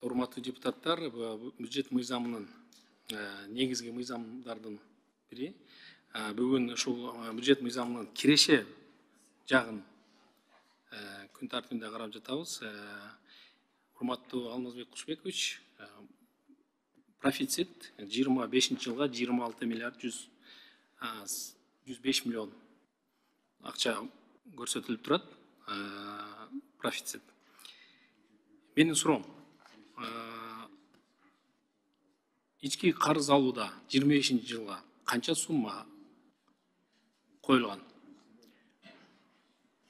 Урматтуу депутаттар, бюджет мыйзамынын негизги мыйзамдардын бири. Бүгүн ушул бюджет мыйзамынын киреше жагын күн тартибинде карап жатабыз. Урматтуу Алмазбек Кушбекович, профицит 25 жылга 26 миллиард 105 миллион акча көрсөтүлүп турат. Профицит. Менин суроом, ички карыз алууда 25 жылга канча сумма коюлган?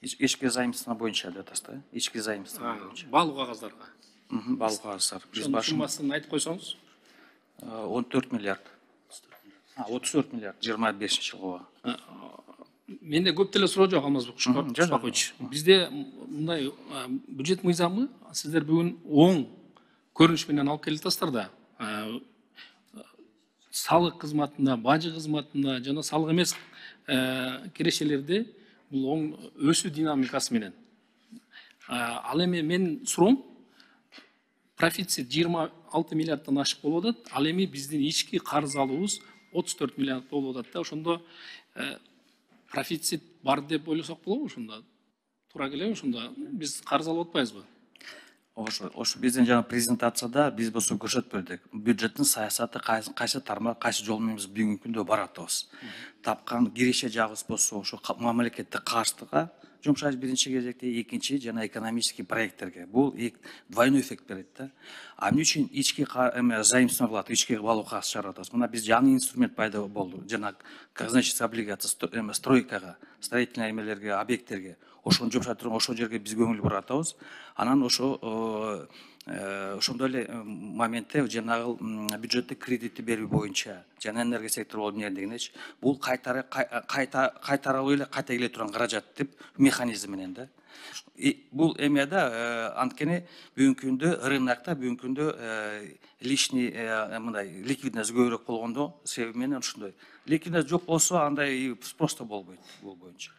Ички заимство боюнча деп атасыз да? Ички заимство боюнча. Баалуу кагаздарга. Баалуу кагаздар. Биз суммасын айтып койсоңуз. 14 миллиард. 34 миллиард 25 жылга. Менде көп деле суроо жок, Алмазбек Кушбакович. Бизде мындай бюджет мыйзамы сиздер бүгүн оң көрүнүш менен алып келатасыздар да. Салык кызматында, бажы кызматында жана салык эмес кирешелерде бул оң өсүү динамикасы менен. Ал эми мен суроом, профицит 26 миллиарддан ашык болуп атат. Ал эми биздин ички карыз алуубуз 34 миллиард болуп атат да. Ошондо профицит бар деп ойлосок болобу? Ошондо туура келеби? Ошондо биз карыз алып атпайбызбы? Ошо биздин жана презентацияда биз болсо көрсөтүп бердик. Бюджеттин саясаты кайсы тармак, кайсы жол менен биз бүгүнкү күндө барып атабыз. Тапкан киреше жагыбыз болсо ошо мамлекеттик каржыга жумшайбыз биринчи кезекте, экинчи жана экономический проекттерге. Бул двойной эффект берет да. Эмне үчүн ички заимство кылат, ички балуу кагаз чыгарып атабыз? Мына биз жаңы инструмент пайда болду. Жана казначейский облигация стройкага, строительный эмелерге, объекттерге. Ошону жумшай турган ошол жерге биз көңүл буруп атабыз. Анан ошондой эле моментте жанагы бюджеттик кредитти берүү боюнча жана энергия сектору болуп эмнедегенечи бул кайтарылуу эле кайта келе турган каражат деп механизм менен да. Бул эме да анткени бүгүнкү күндө рынокто бүгүнкү күндө лишний мындай ликвидность көбүрөөк болгондо себеби менен ушундай. Ликвидность жок болсо андай просто болбойт бул боюнча.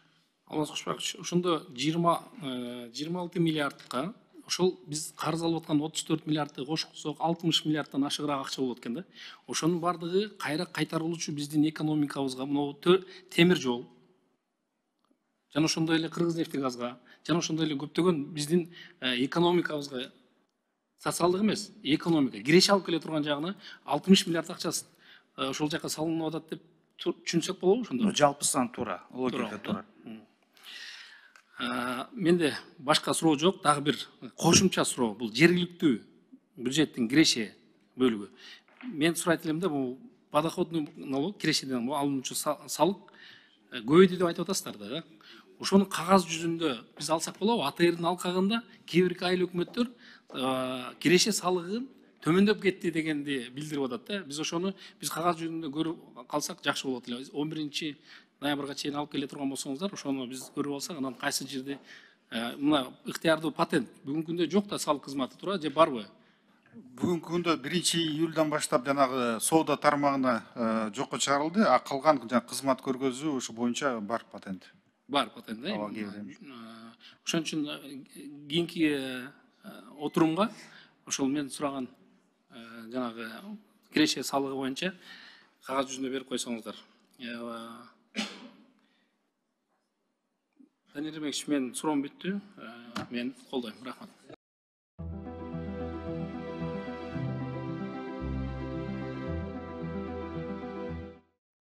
Алмаз Кушбакович, ошондо 26 миллиардка ошол биз карыз алып аткан 34 миллиардты кошсок 60 миллиардтан ашыгыраак акча болот экен да. Ошонун бардыгы кайра кайтарылуучу биздин экономикабызга, мына темир жол жана ошондой эле Кыргызнефтегазга жана ошондой эле көптөгөн биздин экономикабызга, социалдык эмес, экономика киреше алып келе турган жагына 60 миллиард акчасы ошол жака салынып атат деп түшүнсөк болобу ошондо? Жалпысынан туура, логика туура. Менде башка суроо жок, дагы бир кошумча суроо. Бул жергиликтүү бюджеттин киреше бөлүгү. Мен сурайт элем да, бул подоходный налог, кирешеден алынуучу салык көбөйдү деп айтып атасыздар да. Ошону кагаз жүзүндө биз алсак болобу? АТРдин алкагында кээ бир айыл өкмөттөр киреше салыгын төмөндөп кетти дегенди билдирип атат да. Биз ошону кагаз жүзүндө көрүп калсак жакшы болот эле. 11 ноябрга чейин алып келе турган болсоңуздар, ошону биз көрүп алсак, анан кайсы жерде мына ыктыярдуу патент бүгүнкү күндө жок да салык кызматы туура же барбы? Бүгүнкү күндө 1-июлдан баштап жанагы соода тармагына жокко чыгарылды, а калган кызмат көргөзүү ошо боюнча бар патент. Бар патент да. Ошон үчүн кийинки отурумга ошол мен сураган жанагы киреше салыгы боюнча кагаз жүзүндө берип койсоңуздар. Данир Эрмекович, мен суроом бүттү. Мен колдойм. Рахмат.